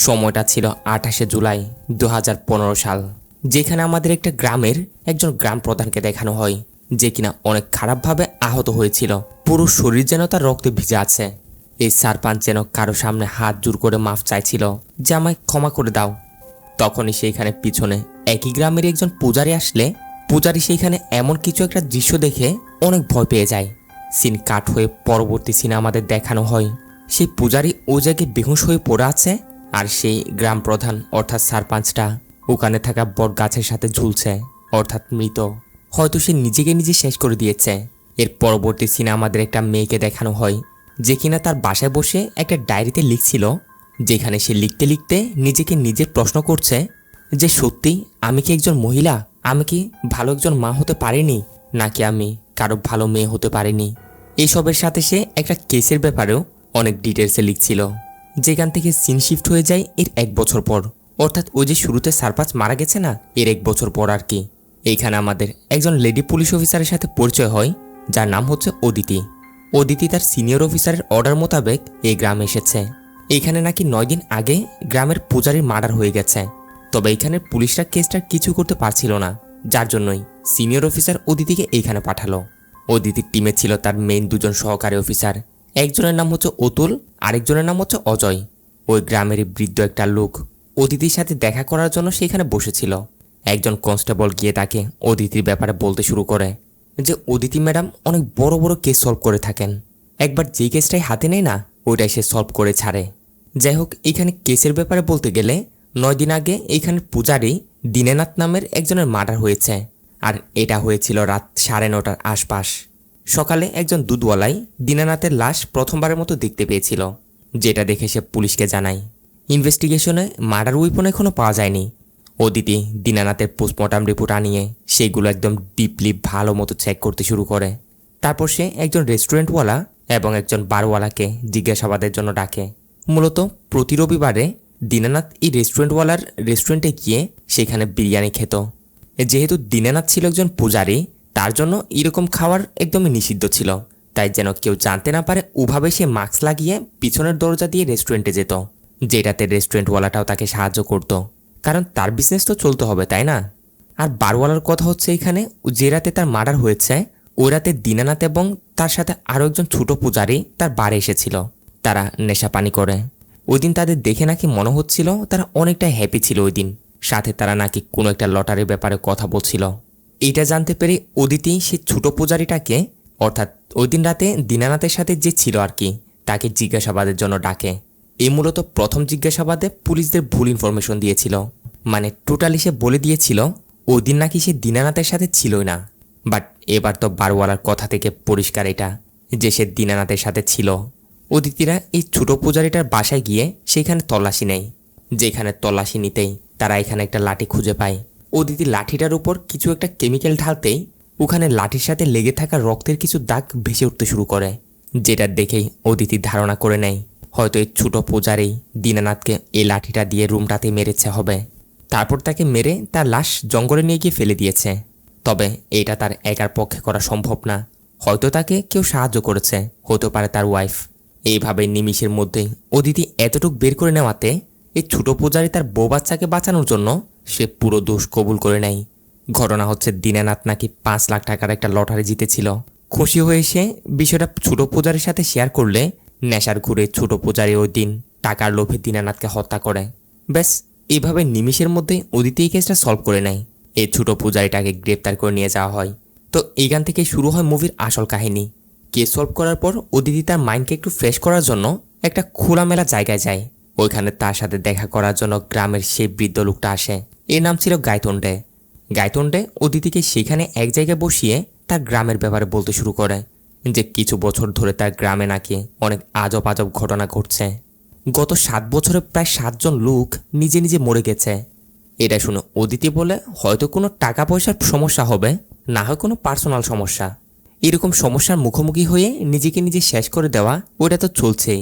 সময়টা ছিল 28শে জুলাই 2015 সাল, যেখানে আমাদের একটা গ্রামের একজন গ্রাম প্রধানকে দেখানো হয় যে কিনা অনেক খারাপভাবে আহত হয়েছিল। পুরো শরীর যেন তার রক্তে ভিজে আছে। এই সারপাঞ্চ যেন কারো সামনে হাত জোর করে মাফ চাইছিল যে আমায় ক্ষমা করে দাও। তখনই সেইখানে পিছনে একই গ্রামের একজন পূজারী আসলে পূজারী সেইখানে এমন কিছু একটা দৃশ্য দেখে অনেক ভয় পেয়ে যায়। সিন কাট হয়ে পরবর্তী সিনে আমাদের দেখানো হয় সেই পূজারী ও জায়গায় বেহুশ হয়ে পড়ে আছে, আর সেই গ্রাম প্রধান অর্থাৎ সারপাঞ্চটা ওখানে থাকা বট গাছের সাথে ঝুলছে, অর্থাৎ মৃত। হয়তো সে নিজেকে নিজে শেষ করে দিয়েছে। এর পরবর্তী সিনে আমাদের একটা মেয়েকে দেখানো হয় যে কিনা তার বাসায় বসে একটা ডায়েরিতে লিখছিল, যেখানে সে লিখতে লিখতে নিজেকে নিজের প্রশ্ন করছে যে সত্যি আমি কি একজন মহিলা, আমি কি ভালো একজন মা হতে পারিনি, নাকি আমি কারো ভালো মেয়ে হতে পারিনি। এইসবের সাথে সে একটা কেসের ব্যাপারেও অনেক ডিটেলসে লিখছিল, যেখান থেকে সিন শিফট হয়ে যায় এর 1 বছর পর, অর্থাৎ ওই যে শুরুতে সারপাঞ্চ মারা গেছে না, এর 1 বছর পর আর কি। এইখানে আমাদের একজন লেডি পুলিশ অফিসারের সাথে পরিচয় হয়, যার নাম হচ্ছে অদিতি। অদিতি তার সিনিয়র অফিসারের অর্ডার মোতাবেক এই গ্রামে এসেছে। এইখানে নাকি 9 দিন আগে গ্রামের পূজারীর মার্ডার হয়ে গেছে। তবে এইখানে পুলিশরা কেসটা কিছু করতে পারছিল না, যার জন্যই সিনিয়র অফিসার অদিতিকে এইখানে পাঠালো। অদিতির টিমে ছিল তার মেইন 2জন সহকারী অফিসার, একজনের নাম হচ্ছে অতুল, আরেকজনের নাম হচ্ছে অজয়। ওই গ্রামেরই বৃদ্ধ একটা লোক অদিতির সাথে দেখা করার জন্য সেখানে বসেছিল। একজন কনস্টেবল গিয়ে তাকে অদিতির ব্যাপারে বলতে শুরু করে যে অদিতি ম্যাডাম অনেক বড় বড় কেস সলভ করে থাকেন, একবার যেই কেসটাই হাতে নেয় না ওইটাই সে সলভ করে ছাড়ে। যাই হোক, এখানে কেসের ব্যাপারে বলতে গেলে 9 দিন আগে এইখানের পূজারী দীনেনাথ নামের একজনের মার্ডার হয়েছে, আর এটা হয়েছিল রাত 9:30টার আশপাশ। সকালে একজন দুধওয়ালাই দীনেনাথের লাশ প্রথমবারের মতো দেখতে পেয়েছিল, যেটা দেখে সে পুলিশকে জানায়। ইনভেস্টিগেশনে মার্ডার উইপন এখনও পাওয়া যায়নি। অদিতি দীনানাথের পোস্টমর্টম রিপোর্ট আনিয়ে সেইগুলো একদম ডিপলি ভালো মতো চেক করতে শুরু করে। তারপর সে একজন রেস্টুরেন্টওয়ালা এবং একজন বারওয়ালাকে জিজ্ঞাসাবাদের জন্য ডাকে। মূলত প্রতি রবিবারে দীনানাথ এই রেস্টুরেন্টওয়ালার রেস্টুরেন্টে গিয়ে সেখানে বিরিয়ানি খেত। যেহেতু দীনানাথ ছিল একজন পূজারী, তার জন্য এরকম খাওয়ার একদমই নিষিদ্ধ ছিল। তাই যেন কেউ জানতে না পারে ওভাবে সে মাস্ক লাগিয়ে পিছনের দরজা দিয়ে রেস্টুরেন্টে যেত, যেটাতে রেস্টুরেন্টওয়ালাটাও তাকে সাহায্য করত, কারণ তার বিজনেস তো চলতে হবে, তাই না। আর বারওয়ালার কথা হচ্ছে এখানে যে রাতে তার মার্ডার হয়েছে ওই রাতে দীনানাথ এবং তার সাথে আরও একজন ছোট পূজারী তার বাড়ি এসেছিল। তারা নেশাপানি করে। ওই দিন তাদের দেখে নাকি মনে হচ্ছিল তারা অনেকটা হ্যাপি ছিল ওই দিন। সাথে তারা নাকি কোনো একটা লটারির ব্যাপারে কথা বলছিল। এইটা জানতে পেরে অদিতি সে ছোট পূজারীটাকে, অর্থাৎ ওই দিন রাতে দীনানাথের সাথে যে ছিল আর কি, তাকে জিজ্ঞাসাবাদের জন্য ডাকে। এই মূলত প্রথম জিজ্ঞাসাবাদে পুলিশদের ভুল ইনফরমেশন দিয়েছিল, মানে টোটালি সে বলে দিয়েছিল ওই দিন নাকি সে দীনানাথের সাথে ছিলই না। বাট এবার তো বারওয়ালার কথা থেকে পরিষ্কার এটা যে সে দীনানাথের সাথে ছিল। অদিতিরা এই ছোট পূজারীটার বাসায় গিয়ে সেখানে তল্লাশি নেয়। যেখানে তল্লাশি নিতেই তারা এখানে একটা লাঠি খুঁজে পায়। অদিতি লাঠিটার উপর কিছু একটা কেমিক্যাল ঢালতেই ওখানে লাঠির সাথে লেগে থাকা রক্তের কিছু দাগ ভেসে উঠতে শুরু করে, যেটা দেখেই অদিতি ধারণা করে নেয় হয়তো এই ছোট পূজারী দীনানাথকে এই লাঠিটা দিয়ে রুমটাতে মেরেছে হবে। তারপর তাকে মেরে তার লাশ জঙ্গলে নিয়ে গিয়ে ফেলে দিয়েছে। তবে এটা তার একার পক্ষে করা সম্ভব না, হয়তো তাকে কেউ সাহায্য করেছে, হতে পারে তার ওয়াইফ। এইভাবে নিমিষের মধ্যেই অদিতি এতটুকু বের করে নেওয়াতে এই ছোট পূজারী তার বউ বাচ্চাকে বাঁচানোর জন্য সে পুরো দোষ কবুল করে নেয়। ঘটনা হচ্ছে দীনানাথ নাকি 5 লাখ টাকার একটা লটারি জিতেছিল। খুশি হয়ে সে বিষয়টা ছোট পূজারীর সাথে শেয়ার করলে নেশার ঘুরে ছোট পূজারী ওই দিন টাকার লোভে দীনানাথকে হত্যা করে। ব্যাস, এইভাবে নিমিষের মধ্যেই অদিতি এই কেসটা সলভ করে নেয়। এই ছোট পূজারীটাকে গ্রেপ্তার করে নিয়ে যাওয়া হয়। তো এইখান থেকে শুরু হয় মুভির আসল কাহিনী। কেস সলভ করার পর অদিতি তার মাইন্ডকে একটু ফ্রেশ করার জন্য একটা খোলামেলা জায়গায় যায়। ওইখানে তার সাথে দেখা করার জন্য গ্রামের সেই বৃদ্ধ লোকটা আসে। এর নাম ছিল গাইতন্ডে। গাইতন্ডে অদিতিকে সেখানে এক জায়গায় বসিয়ে তার গ্রামের ব্যাপারে বলতে শুরু করে যে কিছু বছর ধরে তার গ্রামে নাকি অনেক আজব আজব ঘটনা ঘটছে। গত 7 বছরে প্রায় 7 জন লোক নিজে নিজে মরে গেছে। এটা শুনে অদিতি বলে হয়তো কোনো টাকা পয়সার সমস্যা হবে, না হয় কোনো পার্সোনাল সমস্যা। এরকম সমস্যার মুখোমুখি হয়ে নিজেকে নিজে শেষ করে দেওয়া ওটা তো চলছেই।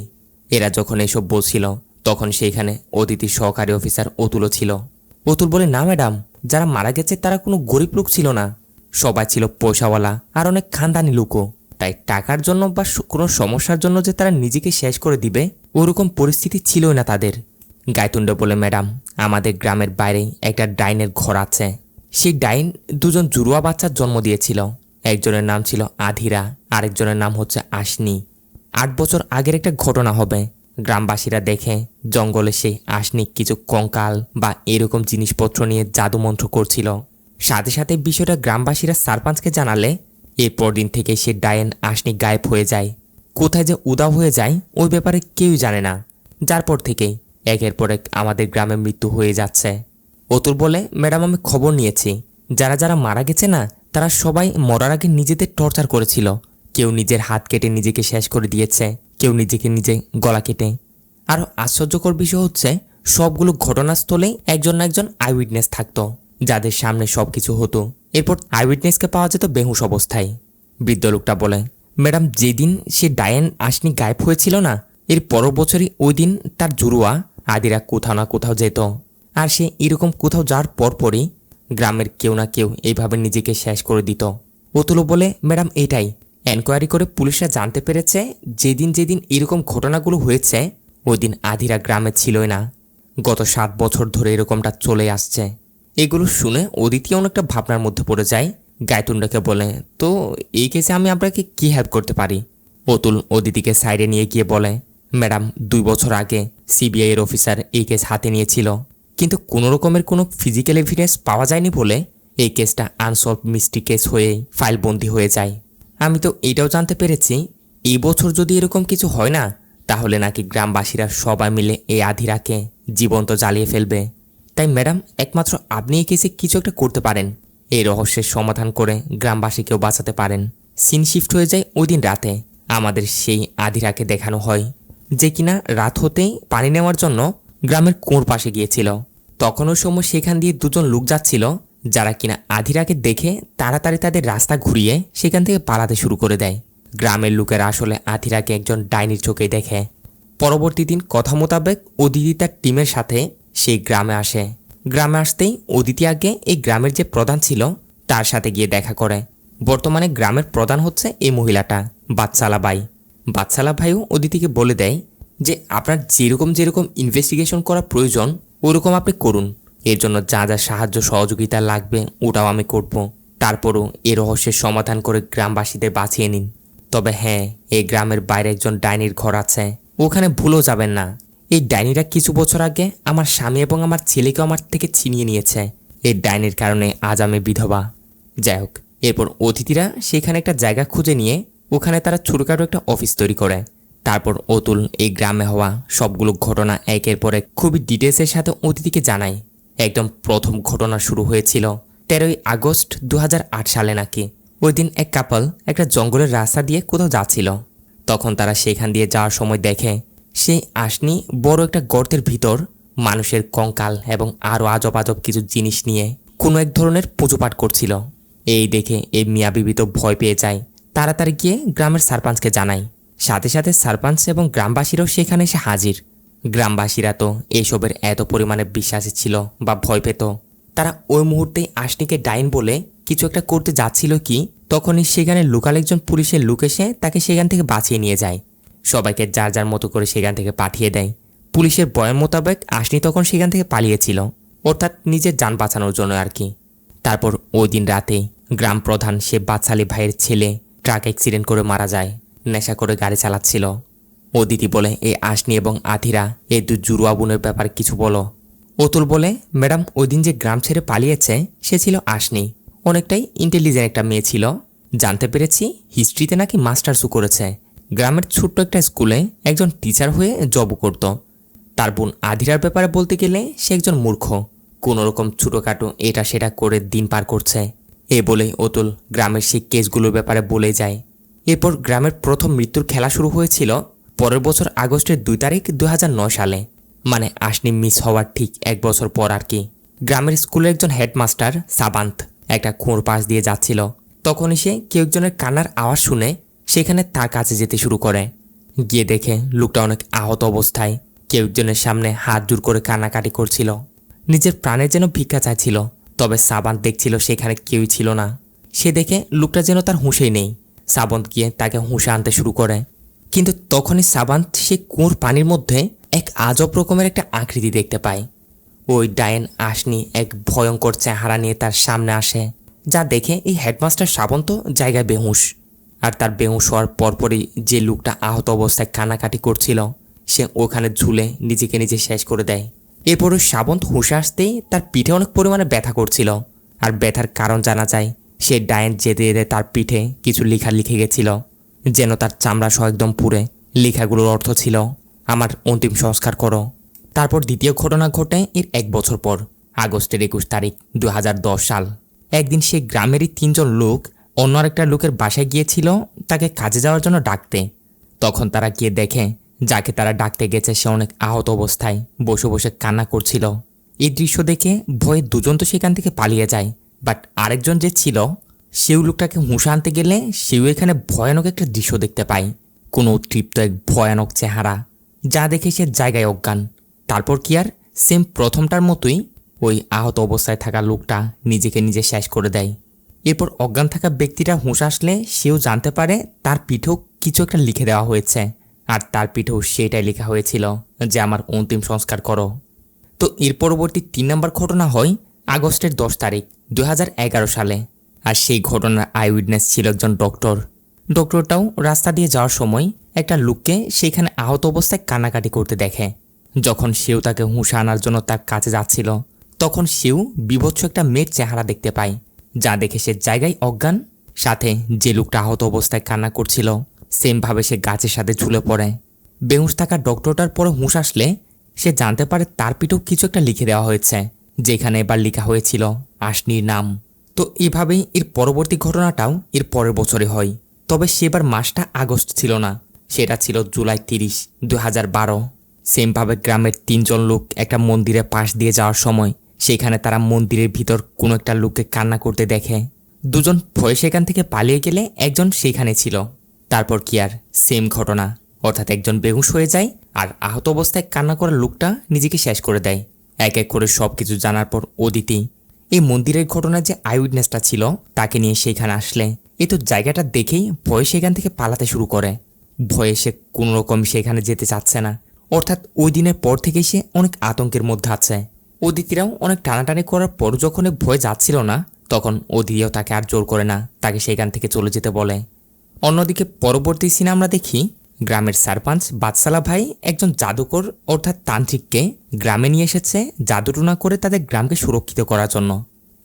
এরা যখন এসব বলছিল তখন সেইখানে অদিতির সহকারী অফিসার অতুলও ছিল। অতুল বলে, না ম্যাডাম, যারা মারা গেছে তারা কোনো গরিব লোক ছিল না, সবাই ছিল পয়সাওয়ালা আর অনেক খানদানি লোকও। তাই টাকার জন্য বা কোনো সমস্যার জন্য যে তারা নিজেকে শেষ করে দিবে ওরকম পরিস্থিতি ছিলই না তাদের। গাইতুণ্ড বলে, ম্যাডাম, আমাদের গ্রামের বাইরে একটা ডাইনের ঘর আছে। সেই ডাইন দুজন জুড়ুয়া বাচ্চার জন্ম দিয়েছিল। একজনের নাম ছিল আধিরা, আরেকজনের নাম হচ্ছে আশনি। 8 বছর আগের একটা ঘটনা হবে। গ্রামবাসীরা দেখে জঙ্গলে সেই আশনি কিছু কঙ্কাল বা এরকম জিনিসপত্র নিয়ে জাদুমন্ত্র করছিল। সাথে সাথে বিষয়টা গ্রামবাসীরা সারপাঞ্চকে জানালে এরপর দিন থেকে সে ডাইন আশনি গায়েব হয়ে যায়। কোথায় যে উদাও হয়ে যায় ওই ব্যাপারে কেউই জানে না। যার পর থেকেই একের পর এক আমাদের গ্রামে মৃত্যু হয়ে যাচ্ছে। অতুল বলে, ম্যাডাম, আমি খবর নিয়েছি, যারা যারা মারা গেছে না, তারা সবাই মরার আগে নিজেদের টর্চার করেছিল। কেউ নিজের হাত কেটে নিজেকে শেষ করে দিয়েছে, কেউ নিজেকে নিজে গলা কেটে। আরও আশ্চর্যকর বিষয় হচ্ছে, সবগুলো ঘটনাস্থলেই একজন না একজন আই উইটনেস থাকতো, যাদের সামনে সবকিছু হতো। এরপর আই উইটনেসকে পাওয়া যেত বেহুশ অবস্থায়। বৃদ্ধ লোকটা বলে, ম্যাডাম, যেদিন সে ডায়েন আশনি গায়েব হয়েছিল না, এর পরের বছরই ওই দিন তার জুরুয়া আদিরা কোথাও না কোথাও যেত। আর সে এরকম কোথাও যাওয়ার পরপরই গ্রামের কেউ না কেউ এইভাবে নিজেকে শেষ করে দিত। অতুলও বলে, ম্যাডাম, এটাই এনকোয়ারি করে পুলিশরা জানতে পেরেছে, যেদিন যেদিন এরকম ঘটনাগুলো হয়েছে ওই দিন আধিরা গ্রামে ছিলই না। গত 7 বছর ধরে এরকমটা চলে আসছে। এগুলো শুনে অদিতি অনেকটা ভাবনার মধ্যে পড়ে যায়। গায়তুন্ডাকে বলে, তো এই কেসে আমি আপনাকে কি হেল্প করতে পারি? অতুল অদিতিকে সাইডে নিয়ে গিয়ে বলে, ম্যাডাম, 2 বছর আগে সিবিআই এর অফিসার এই কেস হাতে নিয়েছিল, কিন্তু কোনো রকমের কোনো ফিজিক্যাল এভিডেন্স পাওয়া যায়নি বলে এই কেসটা আনসলভ মিস্ট্রি কেস হয়ে ফাইলবন্দি হয়ে যায়। আমি তো এটাও জানতে পেরেছি, এই বছর যদি এরকম কিছু হয় না, তাহলে নাকি গ্রামবাসীরা সবাই মিলে এই আধিরাকে জীবন্ত জ্বালিয়ে ফেলবে। তাই ম্যাডাম, একমাত্র আপনি এই কেসে কিছু একটা করতে পারেন, এই রহস্যের সমাধান করে গ্রামবাসীকেও বাঁচাতে পারেন। সিন শিফট হয়ে যায় ওই দিন রাতে। আমাদের সেই আধিরাকে দেখানো হয় যে কিনা রাত হতেই পানি নেওয়ার জন্য গ্রামের কুয়োর পাশে গিয়েছিল। তখন ওই সময় সেখান দিয়ে 2 জন লোক যাচ্ছিল, যারা কিনা আধিরাকে দেখে তাড়াতাড়ি তাদের রাস্তা ঘুরিয়ে সেখান থেকে পালাতে শুরু করে দেয়। গ্রামের লোকেরা আসলে আধিরাকে একজন ডাইনির চোখে দেখে। পরবর্তী দিন কথা মোতাবেক অদিতি তার টিমের সাথে সেই গ্রামে আসে। গ্রামে আসতেই অদিতি আগে এই গ্রামের যে প্রধান ছিল তার সাথে গিয়ে দেখা করে। বর্তমানে গ্রামের প্রধান হচ্ছে এই মহিলাটা, বাদশালা বাই। বাদশালা ভাইও অদিতিকে বলে দেয় যে আপনার যেরকম ইনভেস্টিগেশন করা প্রয়োজন ওরকম আপনি করুন, এর জন্য যা যা সাহায্য সহযোগিতা লাগবে ওটাও আমি করব। তারপরও এই রহস্যের সমাধান করে গ্রামবাসীদের বাঁচিয়ে নিন। তবে হ্যাঁ, এই গ্রামের বাইরে একজন ডাইনির ঘর আছে, ওখানে ভুলেও যাবেন না। এই ডাইনিরা কিছু বছর আগে আমার স্বামী এবং আমার ছেলেকে আমার থেকে ছিনিয়ে নিয়েছে। এই ডাইনির কারণে আজ আমি বিধবা। যাই হোক, এরপর অতিথিরা সেখানে একটা জায়গা খুঁজে নিয়ে ওখানে তারা ছোটখাটো একটা অফিস তৈরি করে। তারপর অতুল এই গ্রামে হওয়া সবগুলো ঘটনা একের পর এক খুবই ডিটেলসের সাথে অতিথিকে জানায়। একদম প্রথম ঘটনা শুরু হয়েছিল 13ই আগস্ট 2008 সালে নাকি। ওই দিন এক কাপল একটা জঙ্গলের রাস্তা দিয়ে কোথাও যাচ্ছিল। তখন তারা সেখান দিয়ে যাওয়ার সময় দেখে সেই আশনি বড় একটা গর্তের ভিতর মানুষের কঙ্কাল এবং আরও আজব আজব কিছু জিনিস নিয়ে কোনো এক ধরনের পুজোপাঠ করছিল। এই দেখে এই মিয়া বিবি তো ভয় পেয়ে যায়। তাড়াতাড়ি গিয়ে গ্রামের সারপাঞ্চকে জানায়। সাথে সাথে সারপাঞ্চ এবং গ্রামবাসীরাও সেখানে এসে হাজির। গ্রামবাসীরা তো এসবের এত পরিমাণে বিশ্বাসী ছিল বা ভয় পেত, তারা ওই মুহূর্তেই আশনিকে ডাইন বলে কিছু একটা করতে যাচ্ছিল কি তখনই সেখানে লোকাল একজন পুলিশের লোক এসে তাকে সেখান থেকে বাঁচিয়ে নিয়ে যায়। সবাইকে যার যার মতো করে সেখান থেকে পাঠিয়ে দেয়। পুলিশের বয়ান মোতাবেক আশনি তখন সেখান থেকে পালিয়েছিল, অর্থাৎ নিজের যান বাঁচানোর জন্য আর কি। তারপর ওই দিন রাতে গ্রাম প্রধান সে বাদশালী ভাইয়ের ছেলে ট্রাক অ্যাক্সিডেন্ট করে মারা যায়, নেশা করে গাড়ি চালাচ্ছিল। অদিতি বলে, এই আশনি এবং আধিরা এই 2 জুড়ুয়া বোনের ব্যাপারে কিছু বলো। অতুল বলে, ম্যাডাম, ওই দিন যে গ্রাম ছেড়ে পালিয়েছে সে ছিল আশনি। অনেকটাই ইন্টেলিজেন্ট একটা মেয়ে ছিল। জানতে পেরেছি হিস্ট্রিতে নাকি মাস্টার্সও করেছে। গ্রামের ছোট্ট একটা স্কুলে একজন টিচার হয়ে জবও করত। তার বোন আধিরার ব্যাপারে বলতে গেলে সে একজন মূর্খ, কোনোরকম ছোটোখাটো এটা সেটা করে দিন পার করছে। এ বলেই অতুল গ্রামের সেই কেসগুলোর ব্যাপারে বলে যায়। এরপর গ্রামের প্রথম মৃত্যুর খেলা শুরু হয়েছিল পরের বছর আগস্টের 2 তারিখ 2009 সালে, মানে আশনি মিস হওয়ার ঠিক 1 বছর পর আর কি। গ্রামের স্কুলের একজন হেডমাস্টার সাবান্ত একটা কুয়োর পাশ দিয়ে যাচ্ছিল। তখনই সে কেউ একজনের কান্নার আওয়াজ শুনে সেখানে তার কাছে যেতে শুরু করে। গিয়ে দেখে লোকটা অনেক আহত অবস্থায় কেউ একজনের সামনে হাত জোর করে কান্নাকাটি করছিল, নিজের প্রাণের যেন ভিক্ষা চাইছিল। তবে সাবান্ত দেখছিল সেখানে কেউই ছিল না। সে দেখে লোকটা যেন তার হুঁশেই নেই। সাবন্ত গিয়ে তাকে হুঁশে আনতে শুরু করে, কিন্তু তখনই সাবান্ত সে কুয়োর পানির মধ্যে এক আজব রকমের একটা আকৃতি দেখতে পায়। ওই ডায়েন আশনি এক ভয়ঙ্কর চেহারা নিয়ে তার সামনে আসে, যা দেখে এই হেডমাস্টার শ্রাবন্ত জায়গায় বেহুশ। আর তার বেহুশ হওয়ার পরপরই যে লোকটা আহত অবস্থায় কান্নাকাটি করছিল সে ওখানে ঝুলে নিজেকে নিজে শেষ করে দেয়। এরপরও শ্রাবন্ত হুঁশে আসতেই তার পিঠে অনেক পরিমাণে ব্যথা করছিল। আর ব্যথার কারণ জানা যায়, সে ডায়েন যেতে যেতে তার পিঠে কিছু লেখা লিখে গেছিল, যেন তার চামড়া সহ একদম পুড়ে। লেখাগুলোর অর্থ ছিল, আমার অন্তিম সংস্কার করো। তারপর দ্বিতীয় ঘটনা ঘটে এর 1 বছর পর, আগস্টের 21 তারিখ 2010 সাল। একদিন সে গ্রামেরই 3জন লোক অন্য আরেকটা লোকের বাসায় গিয়েছিল তাকে কাজে যাওয়ার জন্য ডাকতে। তখন তারা গিয়ে দেখে যাকে তারা ডাকতে গেছে সে অনেক আহত অবস্থায় বসে বসে কান্না করছিল। এই দৃশ্য দেখে ভয়ে দুজন তো সেখান থেকে পালিয়ে যায়, বাট আরেকজন যে ছিল সেও লোকটাকে হুঁশে আনতে গেলে সেও এখানে ভয়ানক একটা দৃশ্য দেখতে পায়। কোনো তৃপ্ত এক ভয়ানক চেহারা, যা দেখে সে জায়গায় অজ্ঞান। তারপর কি আর সেম প্রথমটার মতোই ওই আহত অবস্থায় থাকা লোকটা নিজেকে নিজে শেষ করে দেয়। এরপর অজ্ঞান থাকা ব্যক্তিটা হুঁশ আসলে সেও জানতে পারে তার পিঠেও কিছু একটা লিখে দেওয়া হয়েছে, আর তার পিঠেও সেটাই লেখা হয়েছিল যে আমার অন্তিম সংস্কার করো। তো এর পরবর্তী 3 নম্বর ঘটনা হয় আগস্টের 10 তারিখ 2011 সালে। আর সেই ঘটনার আই উইটনেস ছিল একজন ডক্টর। ডক্টরটাও রাস্তা দিয়ে যাওয়ার সময় একটা লোককে সেখানে আহত অবস্থায় কান্নাকাটি করতে দেখে। যখন সেও তাকে হুঁশে আনার জন্য তার কাছে যাচ্ছিল তখন সেও বিভৎস একটা মেয়ের চেহারা দেখতে পায়, যা দেখে সে জায়গায় অজ্ঞান। সাথে যে লোকটা আহত অবস্থায় কান্না করছিল সেমভাবে সে গাছের সাথে ঝুলে পড়ে। বেহুশ থাকা ডক্টরটার পরে হুঁশ আসলে সে জানতে পারে তার পিঠেও কিছু একটা লিখে দেওয়া হয়েছে, যেখানে এবার লেখা হয়েছিল আশনির নাম। তো এভাবেই এর পরবর্তী ঘটনাটাও এর পরের বছরে হয়, তবে সেবার মাসটা আগস্ট ছিল না, সেটা ছিল জুলাই 30, 2012। সেমভাবে গ্রামের 3জন লোক একটা মন্দিরের পাশ দিয়ে যাওয়ার সময় সেখানে তারা মন্দিরের ভিতর কোনো একটা লোককে কান্না করতে দেখে। দুজন ভয়ে সেখান থেকে পালিয়ে গেলে একজন সেখানে ছিল। তারপর কি আর সেম ঘটনা, অর্থাৎ একজন বেহুশ হয়ে যায় আর আহত অবস্থায় কান্না করা লোকটা নিজেকে শেষ করে দেয়। এক এক করে সব কিছু জানার পর অদিতি এই মন্দিরের ঘটনার যে আই উইটনেসটা ছিল তাকে নিয়ে সেখানে আসলে এ তো জায়গাটা দেখেই ভয়ে সেখান থেকে পালাতে শুরু করে। ভয়ে সে কোনো রকম সেখানে যেতে চাচ্ছে না, অর্থাৎ ওই দিনের পর থেকেই সে অনেক আতঙ্কের মধ্যে আছে। অদিতিরাও অনেক টানাটানি করার পর যখন ভয় যাচ্ছিল না তখন অদিতিও তাকে আর জোর করে না, তাকে সেখান থেকে চলে যেতে বলে। অন্যদিকে পরবর্তী সিনে আমরা দেখি গ্রামের সারপাঞ্চ বাদশালা ভাই একজন জাদুকর অর্থাৎ তান্ত্রিককে গ্রামে নিয়ে এসেছে জাদুটনা করে তাদের গ্রামকে সুরক্ষিত করার জন্য।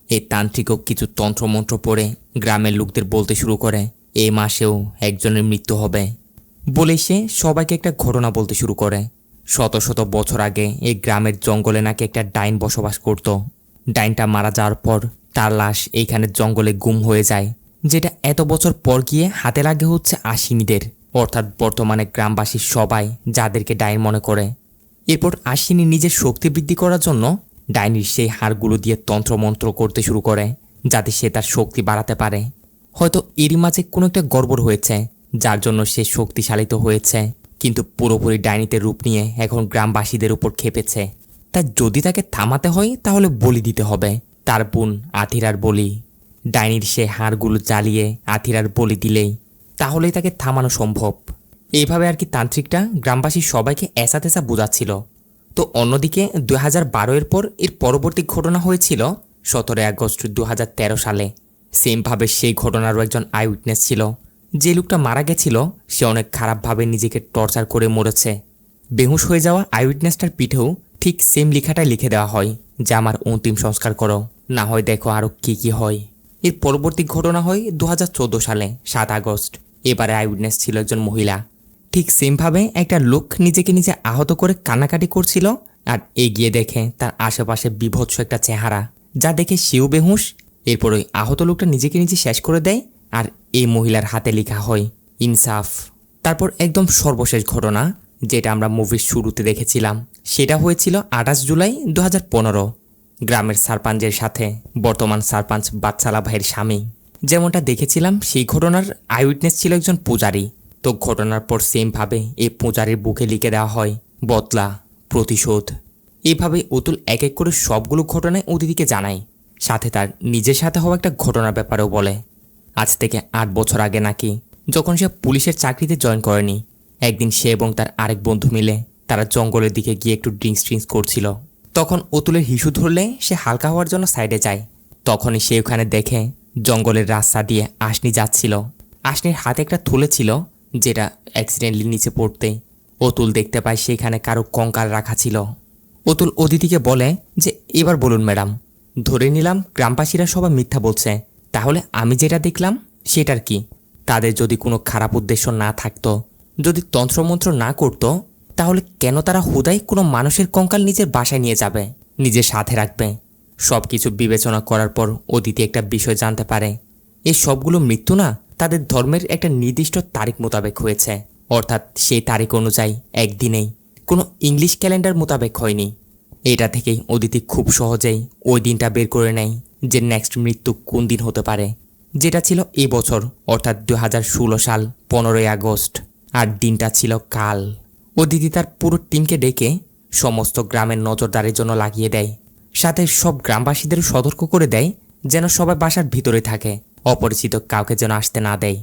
এই তান্ত্রিকও কিছু তন্ত্রমন্ত্র পড়ে গ্রামের লোকদের বলতে শুরু করে এই মাসেও একজনের মৃত্যু হবে বলে সে সবাইকে একটা ঘটনা বলতে শুরু করে। শত শত বছর আগে এই গ্রামের জঙ্গলে নাকি একটা ডাইন বসবাস করত। ডাইনটা মারা যাওয়ার পর তার লাশ এইখানে জঙ্গলে গুম হয়ে যায়, যেটা এত বছর পর গিয়ে হাতে লাগে হচ্ছে আশিনীদের, অর্থাৎ বর্তমানে গ্রামবাসী সবাই যাদেরকে ডাইন মনে করে। এরপর আশিনী নিজের শক্তি বৃদ্ধি করার জন্য ডাইনির সেই হাড়গুলো দিয়ে তন্ত্রমন্ত্র করতে শুরু করে যাতে সে তার শক্তি বাড়াতে পারে। হয়তো এরই মাঝে কোনো একটা গড়বড় হয়েছে যার জন্য সে শক্তিশালিত হয়েছে, কিন্তু পুরোপুরি ডাইনিতে রূপ নিয়ে এখন গ্রামবাসীদের উপর খেপেছে। তাই যদি তাকে থামাতে হয় তাহলে বলি দিতে হবে, তার বোন আথিরার বলি। ডাইনির সে হাড়গুলো জ্বালিয়ে আথিরার বলি দিলেই তাহলেই তাকে থামানো সম্ভব। এইভাবে আর কি তান্ত্রিকটা গ্রামবাসী সবাইকে এসা তেসা বোঝাচ্ছিল। তো অন্যদিকে 2012 এর পর এর পরবর্তী ঘটনা হয়েছিল 17 আগস্ট 2013 সালে। সেমভাবে সেই ঘটনারও একজন আই উইটনেস ছিল। যে লোকটা মারা গেছিল সে অনেক খারাপভাবে নিজেকে টর্চার করে মরেছে। বেহুশ হয়ে যাওয়া আই উইটনেসটার পিঠেও ঠিক সেম লেখাটাই লিখে দেওয়া হয় যে আমার অন্তিম সংস্কার করো, না হয় দেখো আরও কি হয়। এর পরবর্তী ঘটনা হয় 2014 সালে 7 আগস্ট। এবারে আই উইটনেস ছিল একজন মহিলা। ঠিক সেমভাবে একটা লোক নিজেকে নিজে আহত করে কান্নাকাটি করছিল আর এগিয়ে দেখে তার আশেপাশে বিভৎস একটা চেহারা, যা দেখে সেও বেহুশ। এরপর ওই আহত লোকটা নিজেকে নিজে শেষ করে দেয় আর এই মহিলার হাতে লেখা হয় ইনসাফ। তারপর একদম সর্বশেষ ঘটনা যেটা আমরা মুভির শুরুতে দেখেছিলাম সেটা হয়েছিল 28 জুলাই 2015। গ্রামের সারপাঞ্চের সাথে বর্তমান সারপাঞ্চ বাদশালা ভাইয়ের স্বামী। যেমনটা দেখেছিলাম সেই ঘটনার আই উইটনেস ছিল একজন পূজারী। তো ঘটনার পর সেমভাবে এই পূজারীর বুকে লিখে দেওয়া হয় বদলা, প্রতিশোধ। এইভাবে অতুল এক এক করে সবগুলো ঘটনায় অতিথিকে জানায়, সাথে তার নিজের সাথে হওয়া একটা ঘটনার ব্যাপারেও বলে। আজ থেকে 8 বছর আগে নাকি যখন সে পুলিশের চাকরিতে জয়েন করেনি, একদিন সে এবং তার আরেক বন্ধু মিলে তারা জঙ্গলের দিকে গিয়ে একটু ড্রিঙ্কস করছিল। তখন অতুলের হিসু ধরলে সে হালকা হওয়ার জন্য সাইডে যায়। তখনই সে ওখানে দেখে জঙ্গলের রাস্তা দিয়ে আশনি যাচ্ছিল। আশনির হাতে একটা থলে ছিল, যেটা অ্যাক্সিডেন্টলি নিচে পড়তে অতুল দেখতে পায় সেখানে কারো কঙ্কাল রাখা ছিল। অতুল অদিতিকে বলে যে এবার বলুন ম্যাডাম, ধরে নিলাম গ্রামবাসীরা সবাই মিথ্যা বলছে, তাহলে আমি যেটা দেখলাম সেটার কি? তাদের যদি কোনো খারাপ উদ্দেশ্য না থাকতো, যদি তন্ত্রমন্ত্র না করতো, তাহলে কেন তারা হুদাই কোনো মানুষের কঙ্কাল নিজের বাসায় নিয়ে যাবে, নিজের সাথে রাখবে? সব কিছু বিবেচনা করার পর অদিতি একটা বিষয় জানতে পারে, এই সবগুলো মৃত্যু না তাদের ধর্মের একটা নির্দিষ্ট তারিখ মোতাবেক হয়েছে। অর্থাৎ সেই তারিখ অনুযায়ী একদিনেই, কোনো ইংলিশ ক্যালেন্ডার মোতাবেক হয়নি। এটা থেকেই অদিতি খুব সহজেই ওই দিনটা বের করে নেয় যে নেক্সট মৃত্যু কোন দিন হতে পারে, যেটা ছিল এই বছর অর্থাৎ 2016 সাল 15ই আগস্ট। আর দিনটা ছিল কাল। অদিতি তার পুরো টিমকে ডেকে সমস্ত গ্রামের নজরদারির জন্য লাগিয়ে দেয়, সাথে সব গ্রামবাসীদের সতর্ক করে দেয় যেন সবাই বাসার ভিতরে থাকে, অপরিচিত কাউকে যেন আসতে না দেয়।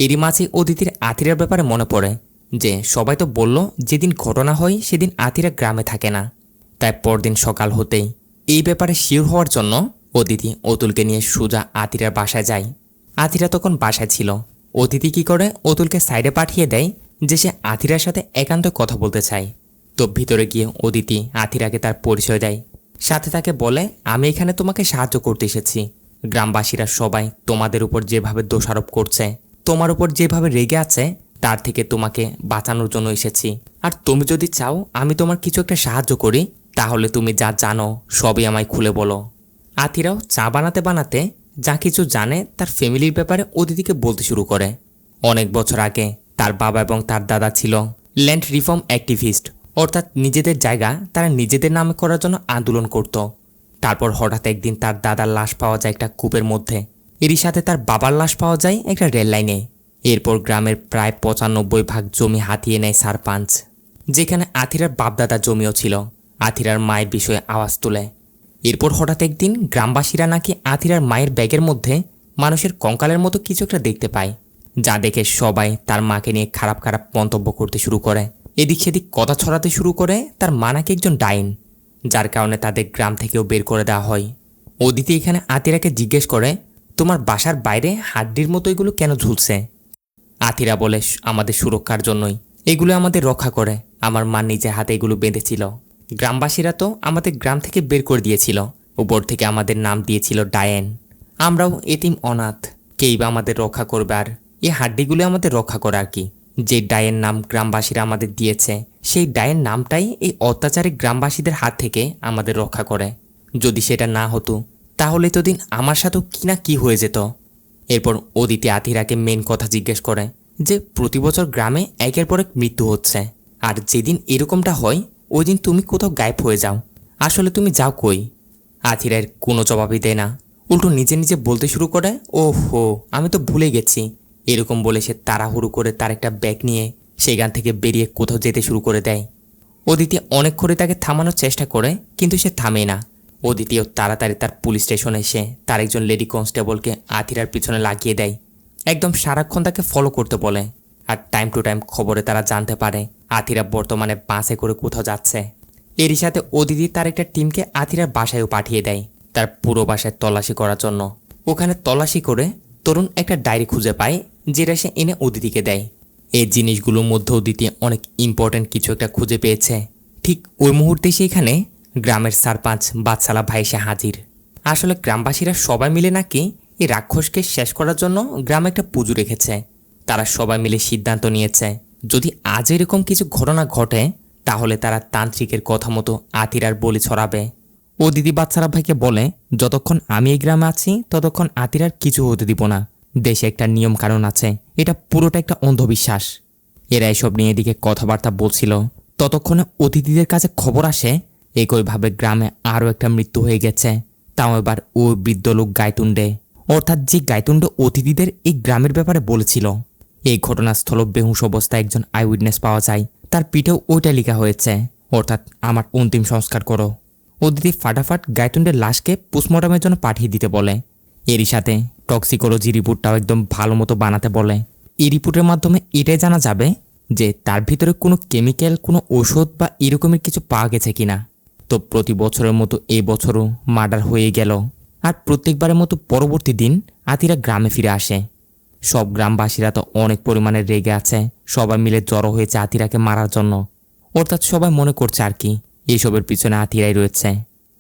এরই মাঝে অদিতির আতিরার ব্যাপারে মনে পড়ে যে সবাই তো বলল যেদিন ঘটনা হয় সেদিন আতিরা গ্রামে থাকে না। তাই পরদিন সকাল হতেই এই ব্যাপারে শিওর হওয়ার জন্য অদিতি অতুলকে নিয়ে সোজা আতিরার বাসায় যায়। আতিরা তখন বাসায় ছিল। অদিতি কি করে অতুলকে সাইডে পাঠিয়ে দেয় যে সে আতিরার সাথে একান্ত কথা বলতে চায়। তো ভিতরে গিয়ে অদিতি আতিরাকে তার পরিচয় দেয়, সাথে তাকে বলে আমি এখানে তোমাকে সাহায্য করতে এসেছি। গ্রামবাসীরা সবাই তোমাদের উপর যেভাবে দোষারোপ করছে, তোমার উপর যেভাবে রেগে আছে, তার থেকে তোমাকে বাঁচানোর জন্য এসেছি। আর তুমি যদি চাও আমি তোমার কিছু একটা সাহায্য করি, তাহলে তুমি যা জানো সবই আমায় খুলে বলো। আতিরাও চা বানাতে বানাতে যা কিছু জানে তার ফ্যামিলির ব্যাপারে অদিতিকে বলতে শুরু করে। অনেক বছর আগে তার বাবা এবং তার দাদা ছিল ল্যান্ড রিফর্ম অ্যাক্টিভিস্ট, অর্থাৎ নিজেদের জায়গা তারা নিজেদের নামে করার জন্য আন্দোলন করত। তারপর হঠাৎ একদিন তার দাদার লাশ পাওয়া যায় একটা কূপের মধ্যে, এরই সাথে তার বাবার লাশ পাওয়া যায় একটা রেল লাইনে। এরপর গ্রামের প্রায় 95% জমি হাতিয়ে নেয় সারপাঞ্চ, যেখানে আথিরার বাপদাদার জমিও ছিল। আথিরার মায়ের বিষয়ে আওয়াজ তোলে। এরপর হঠাৎ একদিন গ্রামবাসীরা নাকি আথিরার মায়ের ব্যাগের মধ্যে মানুষের কঙ্কালের মতো কিছু একটা দেখতে পায়, যা দেখে সবাই তার মাকে নিয়ে খারাপ খারাপ মন্তব্য করতে শুরু করে। এদিক সেদিক কথা ছড়াতে শুরু করে তার মা নাকি একজন ডাইন, যার কারণে তাদের গ্রাম থেকেও বের করে দেওয়া হয়। অদিতি এখানে আতিরাকে জিজ্ঞেস করে, তোমার বাসার বাইরে হাড্ডির মতো এগুলো কেন ঝুলছে? আতিরা বলে, আমাদের সুরক্ষার জন্যই, এগুলো আমাদের রক্ষা করে। আমার মা নিজের হাতে এগুলো বেঁধেছিল। গ্রামবাসীরা তো আমাদের গ্রাম থেকে বের করে দিয়েছিল, উপর থেকে আমাদের নাম দিয়েছিল ডায়েন। আমরাও এতিম অনাথ, কেই বা আমাদের রক্ষা করবে? আর এই হাড্ডিগুলো আমাদের রক্ষা করে আর কি? যে ডায়ের নাম গ্রামবাসীরা আমাদের দিয়েছে, সেই ডায়ের নামটাই এই অত্যাচারী গ্রামবাসীদের হাত থেকে আমাদের রক্ষা করে। যদি সেটা না হতো তাহলে তো দিন আমার সাথেও কি না কি হয়ে যেত। এরপর অদিতি আতিরাকে মেন কথা জিজ্ঞেস করে যে প্রতি বছর গ্রামে একের পর এক মৃত্যু হচ্ছে, আর যেদিন এরকমটা হয় ওই দিন তুমি কোথাও গায়েব হয়ে যাও। আসলে তুমি যাও কই? আতিরার কোনো জবাবই দেয় না, উল্টো নিজে নিজে বলতে শুরু করে, ও হো, আমি তো ভুলে গেছি। এরকম বলে সে তাড়াহুড়ো করে তার একটা ব্যাগ নিয়ে সেখান থেকে বেরিয়ে কোথাও যেতে শুরু করে দেয়। অদিতি অনেক করে তাকে থামানোর চেষ্টা করে, কিন্তু সে থামে না। অদিতিও তাড়াতাড়ি তার পুলিশ স্টেশনে এসে তার একজন লেডি কনস্টেবলকে আতিরার পিছনে লাগিয়ে দেয়, একদম সারাক্ষণ তাকে ফলো করতে বলে। আর টাইম টু টাইম খবরে তারা জানতে পারে আতিরা বর্তমানে বাসে করে কোথাও যাচ্ছে। এরই সাথে অদিতি তার একটা টিমকে আতিরার বাসায়ও পাঠিয়ে দেয় তার পুরো বাসায় তল্লাশি করার জন্য। ওখানে তল্লাশি করে তরুণ একটা ডায়েরি খুঁজে পায়, যেটা সে এনে অদিতিকে দেয়। এই জিনিসগুলোর মধ্যে অদিতি অনেক ইম্পর্ট্যান্ট কিছু একটা খুঁজে পেয়েছে। ঠিক ওই মুহূর্তে সেখানে গ্রামের সারপাঞ্চ বাদশালা ভাই এসে হাজির। আসলে গ্রামবাসীরা সবাই মিলে নাকি এই রাক্ষসকে শেষ করার জন্য গ্রামে একটা পুজো রেখেছে। তারা সবাই মিলে সিদ্ধান্ত নিয়েছে যদি আজ এরকম কিছু ঘটনা ঘটে তাহলে তারা তান্ত্রিকের কথা মতো আতিরার বলি ছড়াবে। ও দিদি বাদশালা ভাইকে বলে, যতক্ষণ আমি এই গ্রামে আছি ততক্ষণ আতিরার কিছু হতে দিব না। দেশে একটা নিয়ম কানুন আছে, এটা পুরোটা একটা অন্ধবিশ্বাস। এরা এসব নিয়ে এদিকে কথাবার্তা বলছিল, ততক্ষণে অতিথিদের কাছে খবর আসে একইভাবে গ্রামে আরও একটা মৃত্যু হয়ে গেছে। তাও এবার ওই বৃদ্ধ লোক গাইতুন্ডে, অর্থাৎ যে গাইতুন্ডে অতিথিদের এই গ্রামের ব্যাপারে বলেছিল। এই ঘটনাস্থল বেহুশ অবস্থায় একজন আই উইটনেস পাওয়া যায়, তার পিঠেও ওইটা লেখা হয়েছে, অর্থাৎ আমার অন্তিম সংস্কার করো। অদিতি ফাটাফাট গাইতুন্ডের লাশকে পোস্টমর্টমের জন্য পাঠিয়ে দিতে বলে। এরই সাথে টক্সিকোলজি রিপোর্টটাও একদম ভালো মতো বানাতে বলে। এই রিপোর্টের মাধ্যমে এটাই জানা যাবে যে তার ভিতরে কোনো কেমিক্যাল, কোনো ঔষধ বা এরকমের কিছু পাওয়া গেছে কিনা। তো প্রতি বছরের মতো এই বছরও মার্ডার হয়ে গেল। আর প্রত্যেকবারের মতো পরবর্তী দিন আতিরা গ্রামে ফিরে আসে। সব গ্রামবাসীরা তো অনেক পরিমাণে রেগে আছে, সবাই মিলে জড়ো হয়েছে আতিরাকে মারার জন্য। অর্থাৎ সবাই মনে করছে আর কি এইসবের পিছনে আতিরাই রয়েছে।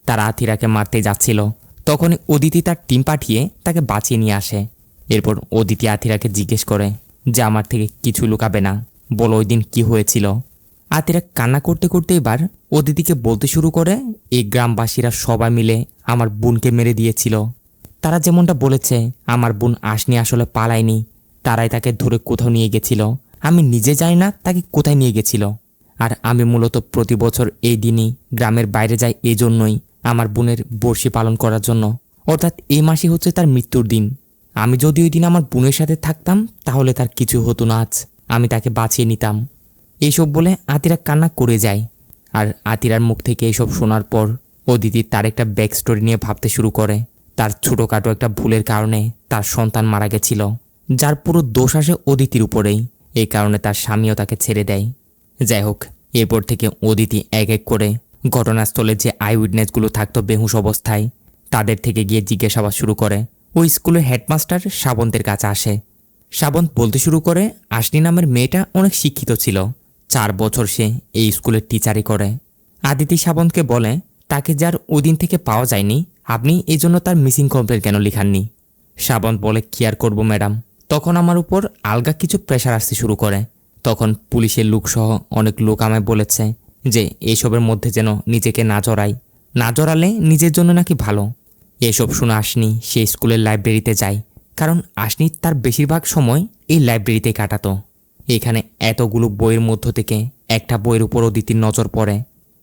তারা আতিরাকে মারতে যাচ্ছিল, তখনই অদিতি তার টিম পাঠিয়ে তাকে বাঁচিয়ে নিয়ে আসে। এরপর অদিতি আতিরাকে জিজ্ঞেস করে যে আমার থেকে কিছু লুকাবে না, বলো ওই দিন কি হয়েছিল। আতিরা কান্না করতে করতে এবার অদিতিকে বলতে শুরু করে, এই গ্রামবাসীরা সবাই মিলে আমার বোনকে মেরে দিয়েছিল। তারা যেমনটা বলেছে আমার বোন আসনি আসলে পালায়নি, তারাই তাকে ধরে কোথাও নিয়ে গেছিল। আমি নিজে জানি না তাকে কোথায় নিয়ে গেছিল। আর আমি মূলত প্রতি বছর এই দিনই গ্রামের বাইরে যাই এই জন্যই, আমার বোনের বর্ষি পালন করার জন্য। অর্থাৎ এই মাসই হচ্ছে তার মৃত্যুর দিন। আমি যদি ওই দিন আমার বোনের সাথে থাকতাম তাহলে তার কিছু হতো না, আজ আমি তাকে বাঁচিয়ে নিতাম। এইসব বলে আতিরা কান্না করে যায়। আর আতিরার মুখ থেকে এইসব শোনার পর অদিতি তার একটা ব্যাক স্টোরি নিয়ে ভাবতে শুরু করে। তার ছোটোখাটো একটা ভুলের কারণে তার সন্তান মারা গেছিল, যার পুরো দোষ আসে অদিতির উপরেই। এই কারণে তার স্বামীও তাকে ছেড়ে দেয়। যাই হোক, এরপর থেকে অদিতি এক এক করে ঘটনাস্থলে যে আই উইটনেসগুলো থাকতো বেহুশ অবস্থায়, তাদের থেকে গিয়ে জিজ্ঞাসাবাদ শুরু করে। ওই স্কুলের হেডমাস্টার শ্রাবন্তের কাছে আসে। শ্রাবন্ত বলতে শুরু করে আশনি নামের মেয়েটা অনেক শিক্ষিত ছিল, 4 বছর সে এই স্কুলের টিচারই করে। আদিতি শ্রাবন্তকে বলে তাকে যার ওই দিন থেকে পাওয়া যায়নি, আপনি এই জন্য তার মিসিং কমপ্লেন কেন লিখাননি। শ্রাবন্ত বলে কি আর করবো ম্যাডাম, তখন আমার উপর আলগা কিছু প্রেশার আসতে শুরু করে। তখন পুলিশের লোকসহ অনেক লোক আমায় বলেছে যে এসবের মধ্যে যেন নিজেকে না জড়াই, না জড়ালে নিজের জন্য নাকি ভালো। এসব শুনে আশনি সে স্কুলের লাইব্রেরিতে যায়, কারণ আশনি তার বেশিরভাগ সময় এই লাইব্রেরিতে কাটাতো। এখানে এতগুলো বইয়ের মধ্য থেকে একটা বইয়ের উপর অদিতির নজর পড়ে।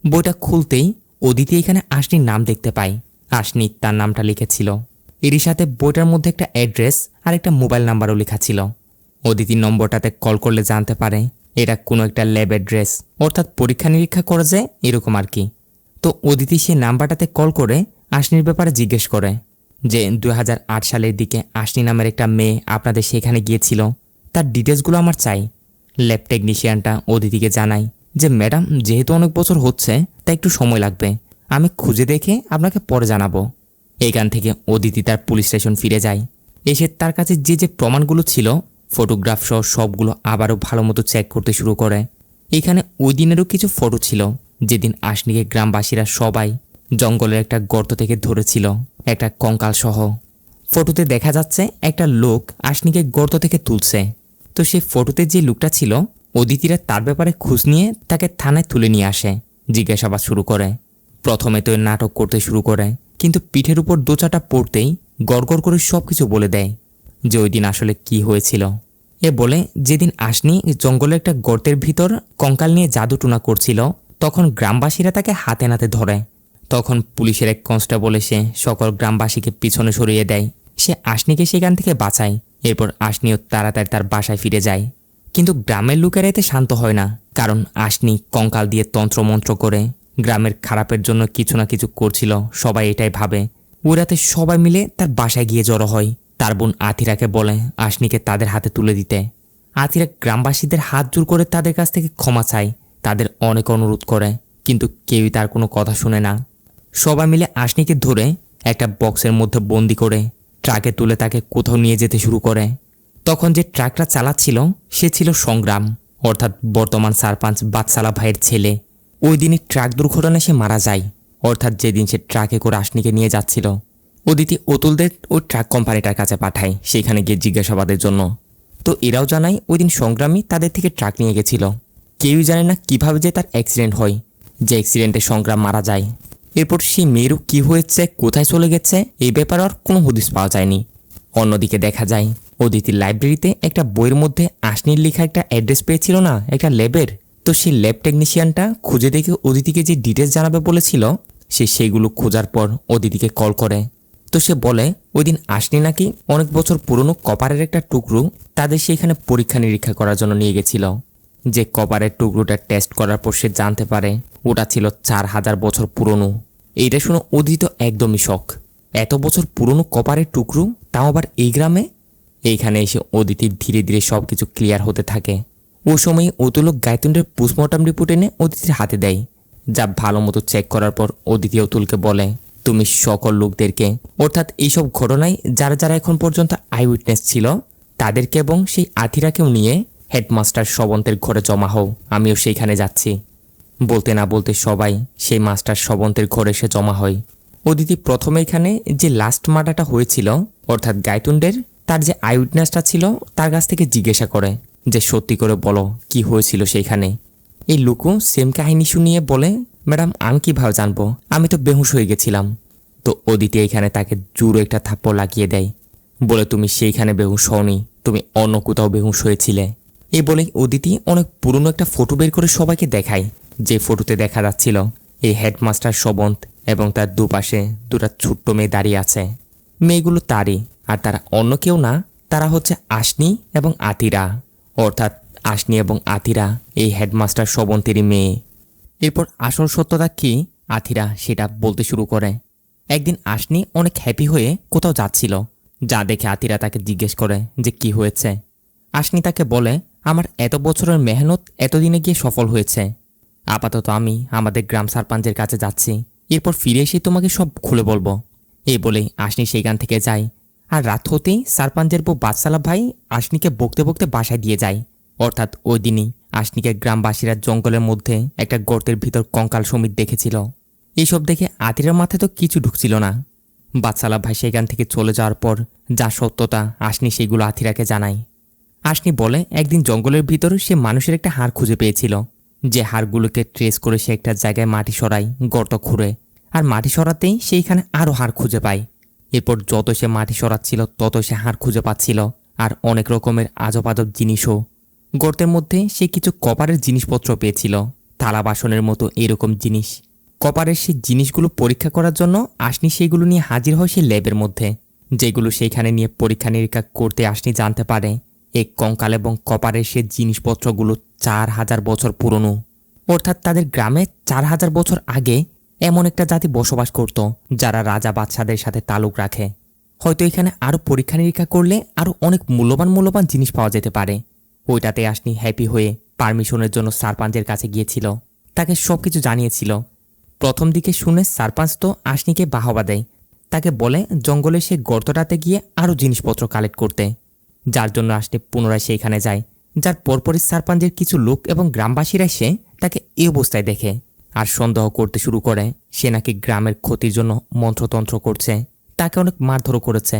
বইটা খুলতেই অদিতি এখানে আশনির নাম দেখতে পায়। আশনি তার নামটা লিখেছিল, এরই সাথে বইটার মধ্যে একটা অ্যাড্রেস আর একটা মোবাইল নাম্বারও লেখা ছিল। অদিতির নম্বরটাতে কল করলে জানতে পারে এটা কোনো একটা ল্যাব অ্যাড্রেস, অর্থাৎ পরীক্ষা নিরীক্ষা করা যায় এরকম আর কি। তো অদিতি সে নাম্বারটাতে কল করে আশনির ব্যাপারে জিজ্ঞেস করে যে 2008 সালের দিকে আশনি নামের একটা মেয়ে আপনাদের সেখানে গিয়েছিল, তার ডিটেলসগুলো আমার চাই। ল্যাব টেকনিশিয়ানটা অদিতিকে জানায় যে ম্যাডাম যেহেতু অনেক বছর হচ্ছে তাই একটু সময় লাগবে, আমি খুঁজে দেখে আপনাকে পরে জানাবো। এইখান থেকে অদিতি তার পুলিশ স্টেশন ফিরে যায়। এসে তার কাছে যে যে প্রমাণগুলো ছিল ফটোগ্রাফ সহ সবগুলো আবারও ভালো মতো চেক করতে শুরু করে। এখানে ওই দিনেরও কিছু ফটো ছিল, যেদিন আশনিকে গ্রামবাসীরা সবাই জঙ্গলের একটা গর্ত থেকে ধরেছিল একটা কঙ্কাল সহ। ফটোতে দেখা যাচ্ছে একটা লোক আশনিকে গর্ত থেকে তুলছে। তো সেই ফটোতে যে লোকটা ছিল অদিতিরা তার ব্যাপারে খোঁজ নিয়ে তাকে থানায় তুলে নিয়ে আসে, জিজ্ঞাসাবাদ শুরু করে। প্রথমে তো নাটক করতে শুরু করে, কিন্তু পিঠের উপর দোচাটা পড়তেই গড়গড় করে সব কিছু বলে দেয় যে ওই দিন আসলে কি হয়েছিল। এ বলে যেদিন আশনি জঙ্গলের একটা গর্তের ভিতর কঙ্কাল নিয়ে জাদুটুনা করছিল, তখন গ্রামবাসীরা তাকে হাতে নাতে ধরে। তখন পুলিশের এক কনস্টেবল এসে সকল গ্রামবাসীকে পিছনে সরিয়ে দেয়। সে আশনিকে সেখান থেকে বাঁচায়। এরপর আশনিও তাড়াতাড়ি তার বাসায় ফিরে যায়। কিন্তু গ্রামের লোকেরা এতে শান্ত হয় না, কারণ আশনি কঙ্কাল দিয়ে তন্ত্রমন্ত্র করে গ্রামের খারাপের জন্য কিছু না কিছু করছিল। সবাই এটাই ভাবে। ওই রাতে সবাই মিলে তার বাসায় গিয়ে জড়ো হয়। তার বোন আতিরাকে বলে আশনিকে তাদের হাতে তুলে দিতে। আতিরা গ্রামবাসীদের হাত জোর করে তাদের কাছ থেকে ক্ষমা চায়, তাদের অনেক অনুরোধ করে, কিন্তু কেউই তার কোনো কথা শুনে না। সবাই মিলে আশনিকে ধরে একটা বক্সের মধ্যে বন্দি করে ট্রাকে তুলে তাকে কোথাও নিয়ে যেতে শুরু করে। তখন যে ট্রাকটা চালাচ্ছিল সে ছিল সংগ্রাম, অর্থাৎ বর্তমান সারপাঞ্চ বাদশালা ভাইয়ের ছেলে। ওই দিনই ট্রাক দুর্ঘটনায় সে মারা যায়, অর্থাৎ যেদিন সে ট্রাকে করে আশনিকে নিয়ে যাচ্ছিল। অদিতি অতুলদের ওই ট্রাক কোম্পানিটার কাছে পাঠায় সেখানে গিয়ে জিজ্ঞাসাবাদের জন্য। তো এরাও জানায় ওই দিন সংগ্রামী তাদের থেকে ট্রাক নিয়ে গেছিল। কেউই জানে না কিভাবে যে তার অ্যাক্সিডেন্ট হয়, যে অ্যাক্সিডেন্টে সংগ্রাম মারা যায়। এরপর সেই মেয়েরও কী হয়েছে, কোথায় চলে গেছে, এই ব্যাপারে আর কোনো হদিস পাওয়া যায়নি। অন্যদিকে দেখা যায় অদিতির লাইব্রেরিতে একটা বইয়ের মধ্যে আশনির লেখা একটা অ্যাড্রেস পেয়েছিল না, একটা ল্যাবের। তো সেই ল্যাব টেকনিশিয়ানটা খুঁজে দেখে অদিতিকে যে ডিটেলস জানাবে বলেছিল, সে সেইগুলো খোঁজার পর অদিতিকে কল করে। তো সে বলে ওই দিন আশনি নাকি অনেক বছর পুরনো কপারের একটা টুকরো তাদের সেখানে পরীক্ষা নিরীক্ষা করার জন্য নিয়ে গেছিল। যে কপারের টুকরোটা টেস্ট করার পর সে জানতে পারে ওটা ছিল 4000 বছর পুরনো। এইটা শুনে অদিতি তো একদমই শখ। এত বছর পুরনো কপারের টুকরো, তাও আবার এই গ্রামে। এইখানে এসে অদিতির ধীরে ধীরে সব কিছু ক্লিয়ার হতে থাকে। ওই সময় অতুলক গায়তুনের পোস্টমর্টম রিপোর্ট এনে অদিতির হাতে দেয়, যা ভালো মতো চেক করার পর অদিতি অতুলকে বলে, তুমি সকল লোকদেরকে, অর্থাৎ এইসব ঘটনায় যারা যারা এখন পর্যন্ত আই উইটনেস ছিল তাদেরকে এবং সেই আথিরাকেও নিয়ে হেডমাস্টার শবন্তের ঘরে জমা হও, আমিও সেইখানে যাচ্ছি। বলতে না বলতে সবাই সেই মাস্টার শবন্তের ঘরে এসে জমা হয়। অদিতি প্রথমে এখানে যে লাস্ট মার্ডারটা হয়েছিল অর্থাৎ গায়তুন্ডের, তার যে আই উইটনেসটা ছিল তার কাছ থেকে জিজ্ঞাসা করে যে সত্যি করে বলো কি হয়েছিল সেইখানে। এই লুকু সেম কাহিনী শুনিয়ে বলে, ম্যাডাম আমি কীভাবে জানবো, আমি তো বেহুশ হয়ে গেছিলাম। তো অদিতি এখানে তাকে জোরে একটা থাপ্পড় লাগিয়ে দেয়, বলে তুমি সেইখানে বেহুশ হওনি, তুমি অন্য কোথাও বেহুশ হয়েছিলে। এই বলে অদিতি অনেক পুরনো একটা ফটো বের করে সবাইকে দেখায়, যে ফটোতে দেখা যাচ্ছিল এই হেডমাস্টার শবন্ত এবং তার দুপাশে দুটা ছোট্ট মেয়ে দাঁড়িয়ে আছে। মেয়েগুলো তারই, আর তারা অন্য কেউ না, তারা হচ্ছে আশনি এবং আতিরা, অর্থাৎ আশনি এবং আতিরা এই হেডমাস্টার শবন্তেরই মেয়ে। এরপর আসল সত্যতা কি আথিরা সেটা বলতে শুরু করে। একদিন আশনি অনেক হ্যাপি হয়ে কোথাও যাচ্ছিল, যা দেখে আতিরা তাকে জিজ্ঞেস করে যে কি হয়েছে। আশনি তাকে বলে, আমার এত বছরের মেহনত এতদিনে গিয়ে সফল হয়েছে, আপাতত আমি আমাদের গ্রাম সারপাঞ্চের কাছে যাচ্ছি, এরপর ফিরে এসে তোমাকে সব খুলে বলবো। এই বলেই আশনি সেইখান থেকে যায়। আর রাত হতেই সারপাঞ্চের বউ বাদশালা ভাই আশনিকে বকতে বকতে বাসায় দিয়ে যায়। অর্থাৎ ওই দিনই আশনিকে গ্রামবাসীরা জঙ্গলের মধ্যে একটা গর্তের ভিতর কঙ্কাল সমিত দেখেছিল। এইসব দেখে আতিরার মাথায় তো কিছু ঢুকছিল না। বাদশালা ভাই সেখান থেকে চলে যাওয়ার পর যা সত্যতা আশনি সেগুলো আতিরাকে জানায়। আশনি বলে একদিন জঙ্গলের ভিতর সে মানুষের একটা হাড় খুঁজে পেয়েছিল, যে হাড়গুলোকে ট্রেস করে সে একটা জায়গায় মাটি সরায়, গর্ত খুঁড়ে, আর মাটি সরাতেই সেইখানে আরও হাড় খুঁজে পায়। এরপর যত সে মাটি সরাচ্ছিল তত সে হাড় খুঁজে পাচ্ছিল, আর অনেক রকমের আজব আজব জিনিসও। গর্তের মধ্যে সে কিছু কপারের জিনিসপত্র পেয়েছিল, থালা বাসনের মতো এরকম জিনিস। কপারের সেই জিনিসগুলো পরীক্ষা করার জন্য আশনি সেইগুলো নিয়ে হাজির হয় সেই ল্যাবের মধ্যে, যেগুলো সেইখানে নিয়ে পরীক্ষা নিরীক্ষা করতে আশনি জানতে পারে এই কঙ্কাল এবং কপারের সে জিনিসপত্রগুলো 4000 বছর পুরনো। অর্থাৎ তাদের গ্রামে 4000 বছর আগে এমন একটা জাতি বসবাস করত যারা রাজা বাদশাদের সাথে তালুক রাখে। হয়তো এখানে আরও পরীক্ষা নিরীক্ষা করলে আরও অনেক মূল্যবান মূল্যবান জিনিস পাওয়া যেতে পারে। ওইটাতে আশনি হ্যাপি হয়ে পারমিশনের জন্য সারপাঞ্চের কাছে গিয়েছিল, তাকে সব কিছু জানিয়েছিল। প্রথম দিকে শুনে সারপাঞ্চ তো আশনিকে বাহবা দেয়, তাকে বলে জঙ্গলে সে গর্তটাতে গিয়ে আরও জিনিসপত্র কালেক্ট করতে, যার জন্য আশনি পুনরায় সেইখানে যায়। যার পরপরই সারপাঞ্চের কিছু লোক এবং গ্রামবাসীরা এসে তাকে এই অবস্থায় দেখে আর সন্দেহ করতে শুরু করে সে নাকি গ্রামের ক্ষতির জন্য মন্ত্রতন্ত্র করছে, তাকে অনেক মারধরও করেছে।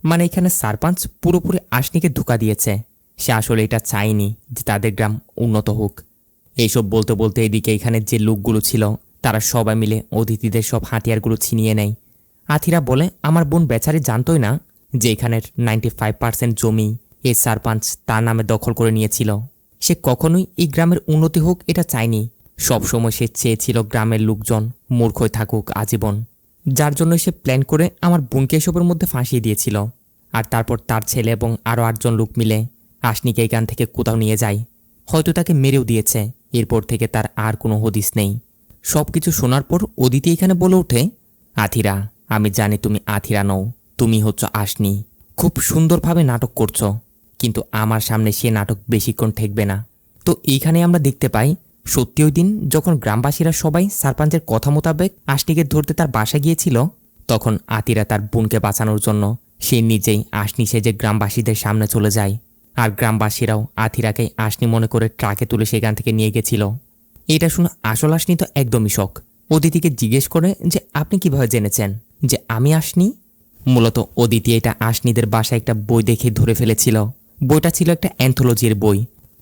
মানে এখানে সারপাঞ্চ পুরোপুরি আশনিকে ধোঁকা দিয়েছে, সে আসলে এটা চায়নি যে তাদের গ্রাম উন্নত হোক। এইসব বলতে বলতে এদিকে এখানে যে লোকগুলো ছিল তারা সবাই মিলে অতিথিদের সব হাতিয়ারগুলো ছিনিয়ে নেয়। আথিরা বলে, আমার বোন বেচারি জানতোই না যে এখানের 95% জমি এই সারপাঞ্চ তার নামে দখল করে নিয়েছিল। সে কখনোই এই গ্রামের উন্নতি হোক এটা চায়নি, সবসময় সে চেয়েছিল গ্রামের লোকজন মূর্খই থাকুক আজীবন, যার জন্য সে প্ল্যান করে আমার বোনকে এসবের মধ্যে ফাঁসিয়ে দিয়েছিল। আর তারপর তার ছেলে এবং আরও 8 জন লোক মিলে আশনিকে এখান থেকে কোথাও নিয়ে যায়, হয়তো তাকে মেরেও দিয়েছে। এরপর থেকে তার আর কোনো হদিস নেই। সব কিছু শোনার পর অদিতি এখানে বলে ওঠে, আথিরা আমি জানি তুমি আথিরা নও, তুমি হচ্ছ আশনি। খুব সুন্দরভাবে নাটক করছো, কিন্তু আমার সামনে সে নাটক বেশিক্ষণ ঠেকবে না। তো এইখানে আমরা দেখতে পাই সত্যি ওই দিন যখন গ্রামবাসীরা সবাই সারপাঞ্চের কথা মোতাবেক আশনিকে ধরতে তার বাসা গিয়েছিল, তখন আতিরা তার বোনকে বাঁচানোর জন্য সে নিজেই আশনি সেজে গ্রামবাসীদের সামনে চলে যায়। আর গ্রামবাসীরাও আথিরাকে আশনি মনে করে ট্রাকে তুলে সেখান থেকে নিয়ে গেছিল। এটা শুনে আসল আশনি তো একদমই শক। অদিতিকে জিজ্ঞেস করে যে আপনি কিভাবে জেনেছেন যে আমি আশনি? মূলত অদিতি এটা আশনিদের বাসায় একটা বই দেখে ধরে ফেলেছিল। বইটা ছিল একটা অ্যান্থোলজির বই।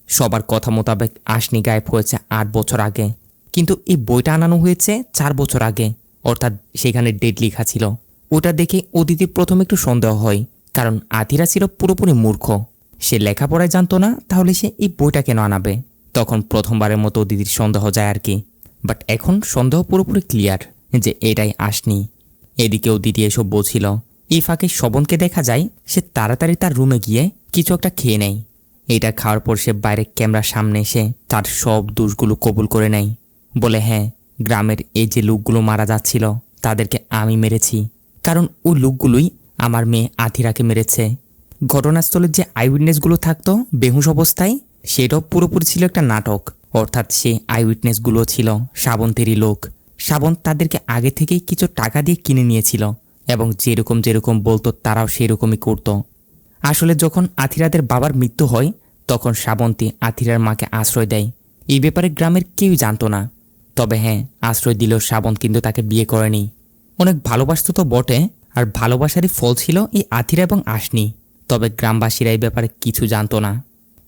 সবার কথা মোতাবেক আশনি গায়েব হয়েছে 8 বছর আগে, কিন্তু এই বইটা আনানো হয়েছে 4 বছর আগে, অর্থাৎ সেখানে ডেট লেখা ছিল। ওটা দেখে অদিতির প্রথমে একটু সন্দেহ হয়, কারণ আতিরা ছিল পুরোপুরি মূর্খ, সে লেখাপড়ায় জানতো না, তাহলে সে এই বইটা কেন আনাবে? তখন প্রথমবারের মতো অদিতির সন্দেহ যায় আর কি। বাট এখন সন্দেহ পুরোপুরি ক্লিয়ার যে এটাই আশনি। এদিকে অদিতি এসব বলছিল, এই ফাঁকে শবনকে দেখা যায় সে তাড়াতাড়ি তার রুমে গিয়ে কিছু একটা খেয়ে নেয়। এটা খাওয়ার পর সে বাইরে ক্যামেরার সামনে এসে তার সব দোষগুলো কবুল করে নেয়, বলে হ্যাঁ গ্রামের এই যে লোকগুলো মারা যাচ্ছিল তাদেরকে আমি মেরেছি, কারণ ওই লোকগুলোই আমার মেয়ে আথিরাকে মেরেছে। ঘটনাস্থলে যে আইউইটনেসগুলো থাকতো বেহুশ অবস্থায়, সেটাও পুরোপুরি ছিল একটা নাটক। অর্থাৎ সে আই উইটনেসগুলো ছিল শ্রাবন্তেরই লোক। শ্রাবণ তাদেরকে আগে থেকেই কিছু টাকা দিয়ে কিনে নিয়েছিল এবং যেরকম যেরকম বলতো তারাও সেরকমই করত। আসলে যখন আথিরাদের বাবার মৃত্যু হয় তখন শ্রাবন্তী আথিরার মাকে আশ্রয় দেয়। এই ব্যাপারে গ্রামের কেউই জানতো না। তবে হ্যাঁ, আশ্রয় দিলেও শ্রাবণ কিন্তু তাকে বিয়ে করেনি। অনেক ভালোবাসত তো বটে, আর ভালোবাসারই ফল ছিল এই আথিরা এবং আশনি। তবে গ্রামবাসীরা এই ব্যাপারে কিছু জানতো না।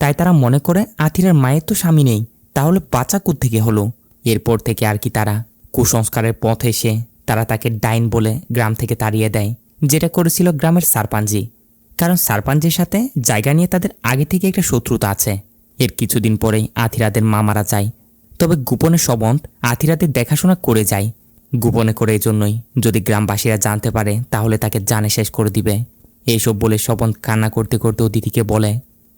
তাই তারা মনে করে আথিরার মায়ের তো স্বামী নেই, তাহলে বাচ্চা কোত্থেকে হলো। এরপর থেকে আর কি তারা কুসংস্কারের পথে এসে তারা তাকে ডাইন বলে গ্রাম থেকে তাড়িয়ে দেয়, যেটা করেছিল গ্রামের সারপাঞ্জি। কারণ সারপাঞ্জের সাথে জায়গা নিয়ে তাদের আগে থেকে একটা শত্রুতা আছে। এর কিছুদিন পরেই আথিরাদের মা মারা যায়। তবে গোপনে শবন্ত আথিরাদের দেখাশোনা করে যায়। গোপনে করে এই জন্যই, যদি গ্রামবাসীরা জানতে পারে তাহলে তাকে জানে শেষ করে দিবে। এইসব বলে শবন্ত কান্না করতে করতে অদিতিকে বলে,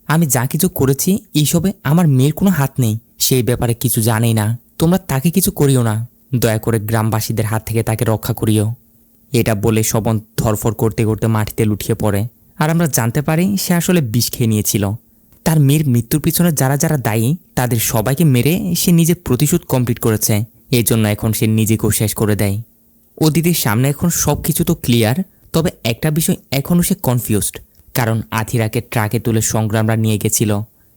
আমি যা কিছু করেছি এইসবে আমার মেয়ের কোনো হাত নেই, সেই ব্যাপারে কিছু জানেই না। তোমরা তাকে কিছু করিও না, দয়া করে গ্রামবাসীদের হাত থেকে তাকে রক্ষা করিও। এটা বলে শবন্ত ধরফর করতে করতে মাটিতে লুটিয়ে পড়ে। আর আমরা জানতে পারি সে আসলে বিষ খেয়ে নিয়েছিল। তার মেয়ের মৃত্যুর পিছনে যারা যারা দায়ী তাদের সবাইকে মেরে সে নিজের প্রতিশোধ কমপ্লিট করেছে। এই জন্য এখন সে নিজেকেও শেষ করে দেয়। অদিতির সামনে এখন সব কিছু তো ক্লিয়ার, তবে একটা বিষয় এখনও সে কনফিউজড। কারণ আথিরাকে ট্রাকে তুলে সংগ্রামরা নিয়ে গেছিল।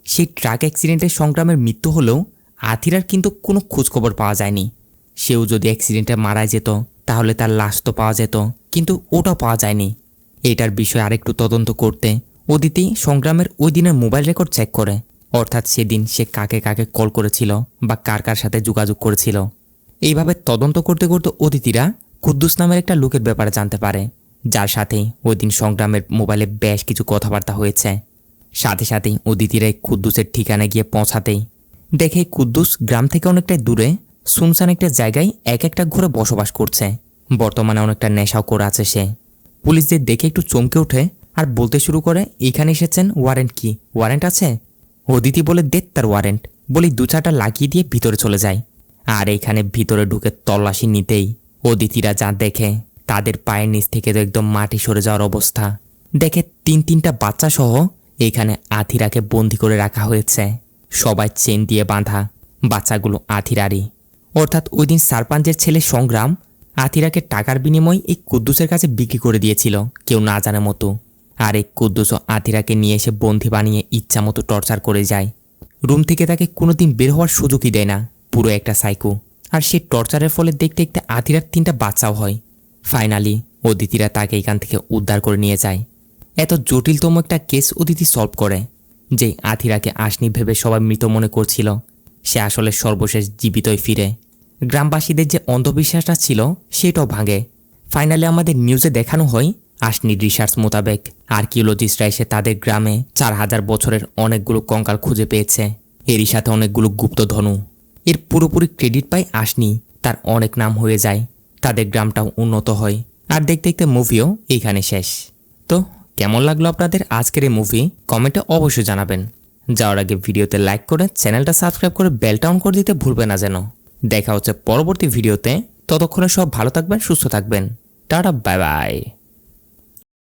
সেই ট্রাক অ্যাক্সিডেন্টে সংগ্রামের মৃত্যু হলেও আথিরার কিন্তু কোনো খোঁজখবর পাওয়া যায়নি। সেও যদি অ্যাক্সিডেন্টে মারা যেত তাহলে তার লাশ তো পাওয়া যেত, কিন্তু ওটাও পাওয়া যায়নি। এটার বিষয়ে আরেকটু তদন্ত করতে অদিতি সংগ্রামের ওই দিনের মোবাইল রেকর্ড চেক করে। অর্থাৎ সেদিন সে কাকে কাকে কল করেছিল বা কার কার সাথে যোগাযোগ করেছিল। এইভাবে তদন্ত করতে করতে অদিতিরা কুদ্দুস নামের একটা লোকের ব্যাপারে জানতে পারে, যার সাথে ওই দিন সংগ্রামের মোবাইলে বেশ কিছু কথাবার্তা হয়েছে। সাথে সাথেই অদিতিরাই কুদ্দুসের ঠিকানায় গিয়ে পৌঁছাতেই দেখে কুদ্দুস গ্রাম থেকে অনেকটাই দূরে সুনসান একটা জায়গায় এক একটা ঘরে বসবাস করছে। বর্তমানে অনেকটা নেশাও করে আছে সে। পুলিশদের দেখে একটু চমকে ওঠে আর বলতে শুরু করে, এখানে এসেছেন, ওয়ারেন্ট কি? ওয়ারেন্ট আছে? অদিতি বলে, দে তার ওয়ারেন্ট বলি 2-4টা লাগিয়ে দিয়ে ভিতরে চলে যায়। আর এইখানে ভিতরে ঢুকে তল্লাশি নিতেই অদিতিরা যা দেখে তাদের পায়ের নিচ থেকে তো একদম মাটি সরে যাওয়ার অবস্থা। দেখে 3-3টা বাচ্চা সহ এখানে আথিরাকে বন্দি করে রাখা হয়েছে। সবাই চেন দিয়ে বাঁধা। বাচ্চাগুলো আথিরারই। অর্থাৎ ওই দিন সারপাঞ্চের ছেলে সংগ্রাম আথিরাকে টাকার বিনিময়ে এই কুদ্দুসের কাছে বিক্রি করে দিয়েছিল, কেউ না জানে মতো। আর এই কুদ্দুসও আথিরাকে নিয়ে এসে বন্দি বানিয়ে ইচ্ছা মতো টর্চার করে যায়। রুম থেকে তাকে কোনোদিন বের হওয়ার সুযোগই দেয় না, পুরো একটা সাইকো। আর সেই টর্চারের ফলে দেখতে দেখতে আথিরার 3টা বাচ্চাও হয়। ফাইনালি অদিতিরা তাকে এখান থেকে উদ্ধার করে নিয়ে যায়। এত জটিলতম একটা কেস অদিতি সলভ করে, যে আথিরাকে আশনি ভেবে সবাই মৃত মনে করছিল সে আসলে সর্বশেষ জীবিতই ফিরে। গ্রামবাসীদের যে অন্ধবিশ্বাসটা ছিল সেটাও ভাঙে। ফাইনালি আমাদের নিউজে দেখানো হয় আশনির রিসার্চ মোতাবেক আর্কিওলজিস্টরা এসে তাদের গ্রামে 4000 বছরের অনেকগুলো কঙ্কাল খুঁজে পেয়েছে, এরই সাথে অনেকগুলো গুপ্তধনু। এর পুরোপুরি ক্রেডিট পায় আশনি, তার অনেক নাম হয়ে যায়, তাদের গ্রামটাও উন্নত হয়। আর দেখতে দেখতে মুভিও এইখানে শেষ। তো কেমন লাগলো আপনাদের আজকের এই মুভি কমেন্টে অবশ্যই জানাবেন। যাওয়ার আগে ভিডিওতে লাইক করে চ্যানেলটা সাবস্ক্রাইব করে বেলটা অন করে দিতে ভুলবেন না যেন। দেখা হচ্ছে পরবর্তী ভিডিওতে, ততক্ষণে সব ভালো থাকবেন, সুস্থ থাকবেন। Tata, bye bye.